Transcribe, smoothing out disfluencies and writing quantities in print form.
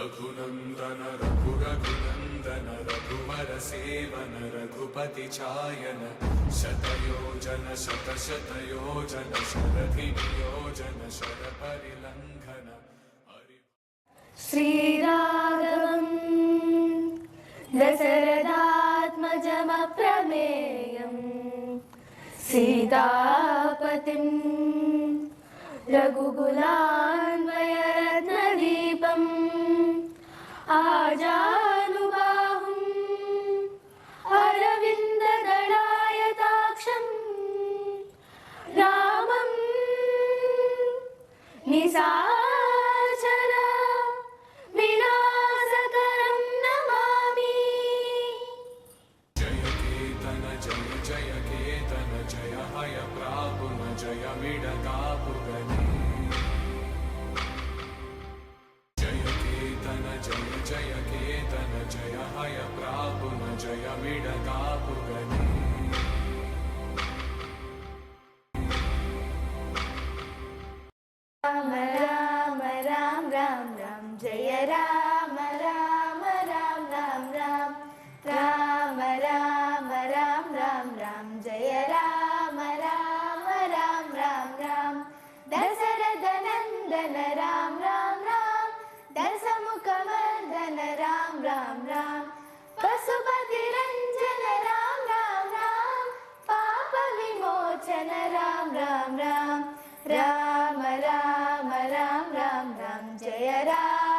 रघुनंदन रघुरघुनंदन रघुवर seven Raghupati चायन शतयोजन शतशतयोजन शरधियोजन शरपरिलंघन श्रीराघवं दशरथात्मजमप्रमेयं सीतापतिं रघुकुलान्वयरत्नदीपम् आजानुबाहुं अरविन्ददलायताक्षं रामं निशाचर विनाशकरं नमामि। जय केतन जय जय केतन जय हय प्रापुन जय मिडतापुगने जय जय केतन जय हय प्रापुन जय मिडतापुगने राम राम राम राम राम जय राम राम राम राम राम राम राम राम राम राम जय राम राम राम राम राम दशरथ नंदन राम राम राम दशमुखवर्धन राम राम राम पशुपति रंजन राम राम राम पाप विमोचन राम राम राम राम राम राम राम राम जय राम